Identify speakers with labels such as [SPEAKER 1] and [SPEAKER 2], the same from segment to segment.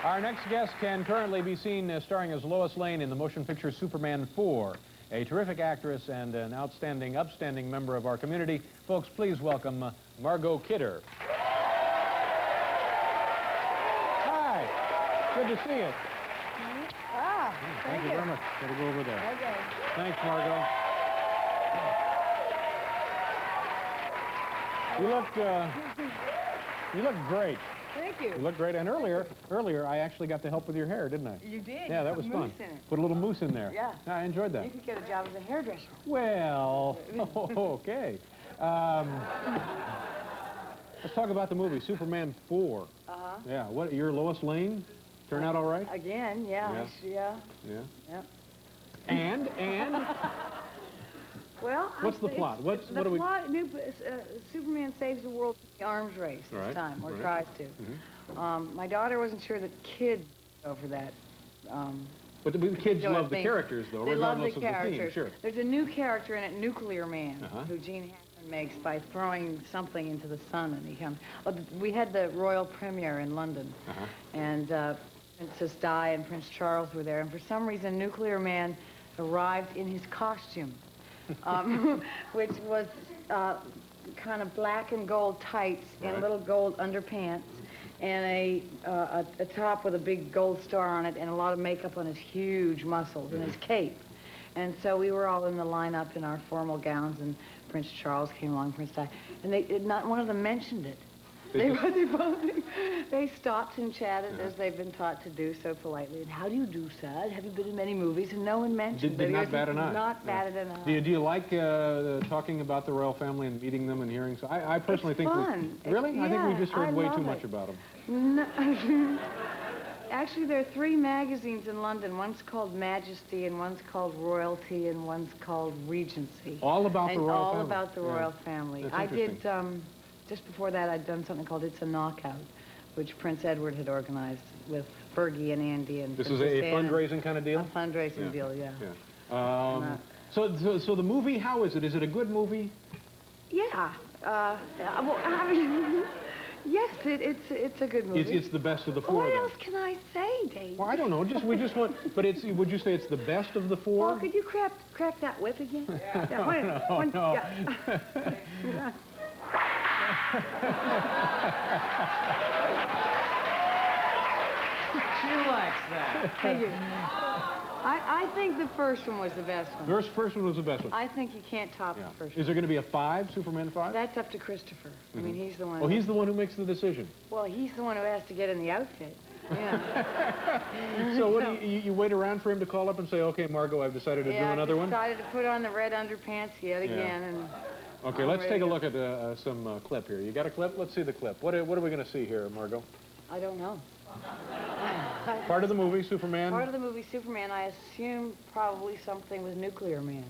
[SPEAKER 1] Our next guest can currently be seen starring as Lois Lane in the motion picture Superman 4. A terrific actress and an outstanding, upstanding member of our community. Folks, please welcome Margot Kidder. Hi. Good to see you. Thank you very much. Got to go over there.
[SPEAKER 2] Okay.
[SPEAKER 1] Thanks, Margot. You look great.
[SPEAKER 2] Thank you.
[SPEAKER 1] You look great. And earlier, I actually got to help with your hair, didn't I?
[SPEAKER 2] You did.
[SPEAKER 1] Yeah, that was fun. Put a little mousse in there.
[SPEAKER 2] Yeah.
[SPEAKER 1] I enjoyed that.
[SPEAKER 2] You could get a job as a hairdresser.
[SPEAKER 1] Well, okay. Let's talk about the movie, Superman 4.
[SPEAKER 2] Uh-huh.
[SPEAKER 1] Yeah, what, you're Lois Lane? Turn out all right?
[SPEAKER 2] Again, yeah.
[SPEAKER 1] Yeah.
[SPEAKER 2] Yeah.
[SPEAKER 1] And?
[SPEAKER 2] Well,
[SPEAKER 1] what's the plot? What
[SPEAKER 2] the
[SPEAKER 1] do we...
[SPEAKER 2] plot, Superman saves the world in the arms race this time, or tries to. Mm-hmm. My daughter wasn't sure that kids go for that.
[SPEAKER 1] But the kids love the characters, though, regardless of the theme. Sure.
[SPEAKER 2] There's a new character in it, Nuclear Man, who Gene Hackman makes by throwing something into the sun, and he comes. Well, we had the royal premiere in London, and Princess Di and Prince Charles were there, and for some reason, Nuclear Man arrived in his costume. Which was kind of black and gold tights and little gold underpants and a top with a big gold star on it and a lot of makeup on his huge muscles and his cape. And so we were all in the lineup in our formal gowns, and Prince Charles came along, Prince Di, and not one of them mentioned it. They stopped and chatted as they've been taught to do so politely. And how do you do, sir? Have you been in many movies? And no one mentioned
[SPEAKER 1] Did not bat an eye.
[SPEAKER 2] Not batted an eye.
[SPEAKER 1] Do you like talking about the royal family and meeting them and hearing? So I personally think
[SPEAKER 2] fun.
[SPEAKER 1] Really?
[SPEAKER 2] Yeah,
[SPEAKER 1] I think we just heard way too
[SPEAKER 2] it.
[SPEAKER 1] much about them.
[SPEAKER 2] No. Actually, there are 3 magazines in London. One's called Majesty, and one's called Royalty, and one's called Regency.
[SPEAKER 1] All about the royal family.
[SPEAKER 2] All about the royal family.
[SPEAKER 1] That's
[SPEAKER 2] I did. Just before that, I'd done something called It's a Knockout, which Prince Edward had organized with Fergie and Andy and
[SPEAKER 1] This is a fundraising kind of deal?
[SPEAKER 2] A fundraising deal, yeah.
[SPEAKER 1] So the movie, how is it? Is it a good movie?
[SPEAKER 2] Yeah. Well, I mean, yes, it's a good movie.
[SPEAKER 1] It's the best of the 4.
[SPEAKER 2] What else can I say, Dave?
[SPEAKER 1] Well, I don't know. We just want. But would you say it's the best of the 4?
[SPEAKER 2] Well, could you crack that whip again?
[SPEAKER 1] No.
[SPEAKER 2] Yeah.
[SPEAKER 3] She likes that.
[SPEAKER 2] Thank you. I think the first one was the best one.
[SPEAKER 1] The first one was the best one.
[SPEAKER 2] I think you can't top the first one.
[SPEAKER 1] Is there going to be a 5, Superman 5?
[SPEAKER 2] That's up to Christopher. I mean, he's the one.
[SPEAKER 1] Oh, he's the one who makes the decision.
[SPEAKER 2] Well, he's the one who has to get in the outfit. Yeah.
[SPEAKER 1] So what do you wait around for him to call up and say, okay, Margot, I've decided to do another one?
[SPEAKER 2] I decided to put on the red underpants yet again. And
[SPEAKER 1] okay, let's take a look at some clip here. You got a clip? Let's see the clip. What are we going to see here, Margot?
[SPEAKER 2] I don't know.
[SPEAKER 1] Part of the movie, Superman?
[SPEAKER 2] Part of the movie, Superman, I assume probably something with Nuclear Man.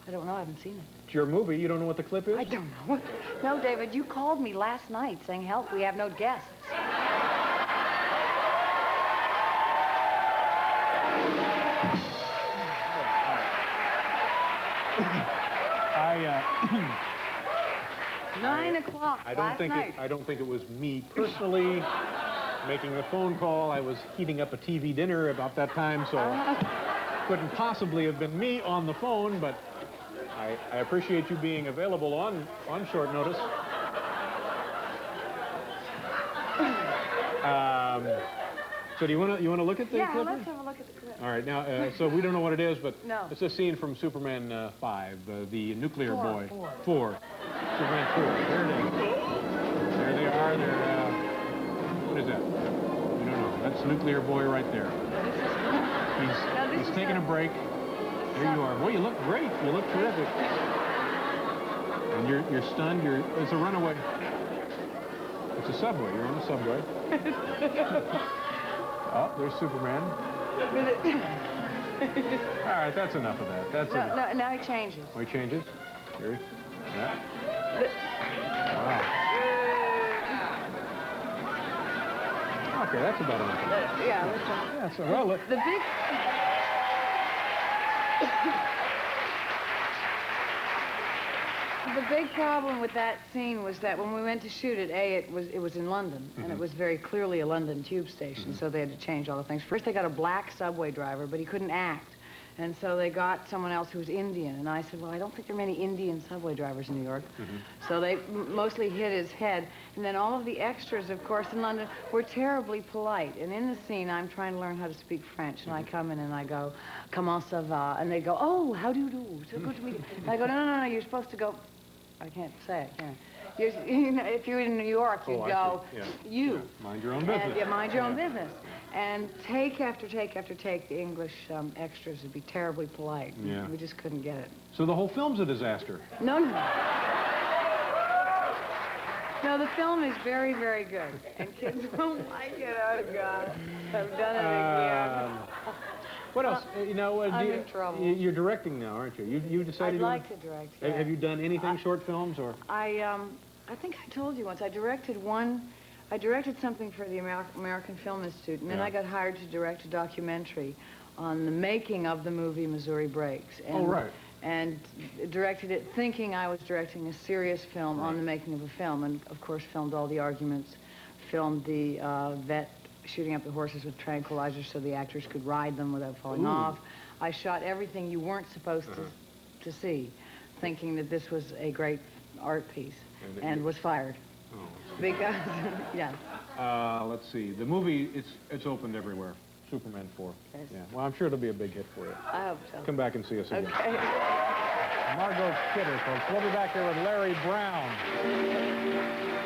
[SPEAKER 2] I don't know, I haven't seen it.
[SPEAKER 1] It's your movie, you don't know what the clip is?
[SPEAKER 2] I don't know. No, David, you called me last night saying, help, we have no guests. Nine o'clock last night.
[SPEAKER 1] I don't think it was me personally making the phone call. I was heating up a TV dinner about that time, so couldn't possibly have been me on the phone, but I appreciate you being available on short notice. So do you want to look at the clip?
[SPEAKER 2] Yeah, let's have a look at the clip.
[SPEAKER 1] All right, now, so we don't know what it is, but it's a scene from Superman 5, the nuclear boy. 4. Superman 4. There it is. There they are. They're, what is that? We don't know. That's Nuclear Boy right there. He's taking a break. There you are. Boy, you look great. You look terrific. And you're stunned. It's a runaway. It's a subway. You're on a subway. Oh, there's Superman. All right, that's enough of that. That's enough.
[SPEAKER 2] No, now he changes.
[SPEAKER 1] Oh, he changes? Here. Yeah. Wow. Okay, that's about enough.
[SPEAKER 2] Yeah, that's right.
[SPEAKER 1] Yeah, so, well, look.
[SPEAKER 2] The big... the big problem with that scene was that when we went to shoot it, it was in London, and it was very clearly a London tube station, so they had to change all the things. First, they got a black subway driver, but he couldn't act. And so they got someone else who was Indian. And I said, well, I don't think there are many Indian subway drivers in New York. So they mostly hit his head. And then all of the extras, of course, in London were terribly polite. And in the scene, I'm trying to learn how to speak French. And I come in and I go, comment ça va? And they go, oh, how do you do? So good to meet you. And I go, no, you're supposed to go, I can't say it, can I? You know, if you're in New York, you'd go, you.
[SPEAKER 1] Yeah. Mind your own business.
[SPEAKER 2] And, mind your own business. And take after take after take, the English extras would be terribly polite.
[SPEAKER 1] Yeah.
[SPEAKER 2] We just couldn't get it.
[SPEAKER 1] So the whole film's a disaster.
[SPEAKER 2] No. No, the film is very, very good. And kids won't like it. Oh, God. I've done it again.
[SPEAKER 1] What else? You know,
[SPEAKER 2] I'm in trouble.
[SPEAKER 1] You're directing now, aren't you? You decided
[SPEAKER 2] I'd like to direct, yeah.
[SPEAKER 1] Have you done anything, short films, or?
[SPEAKER 2] I think I told you once. I directed something for the American Film Institute, and then I got hired to direct a documentary on the making of the movie Missouri Breaks. And,
[SPEAKER 1] right.
[SPEAKER 2] And directed it thinking I was directing a serious film on the making of a film, and of course filmed all the arguments, filmed the vet shooting up the horses with tranquilizers so the actors could ride them without falling off. I shot everything you weren't supposed to see, thinking that this was a great art piece, and was fired.
[SPEAKER 1] Oh.
[SPEAKER 2] Because, yeah.
[SPEAKER 1] Let's see. The movie, it's opened everywhere. Superman 4.
[SPEAKER 2] Yes.
[SPEAKER 1] Yeah. Well, I'm sure it'll be a big hit for you.
[SPEAKER 2] I hope so.
[SPEAKER 1] Come back and see us again.
[SPEAKER 2] Okay.
[SPEAKER 1] Margot Kidder, folks. We'll be back here with Larry Brown.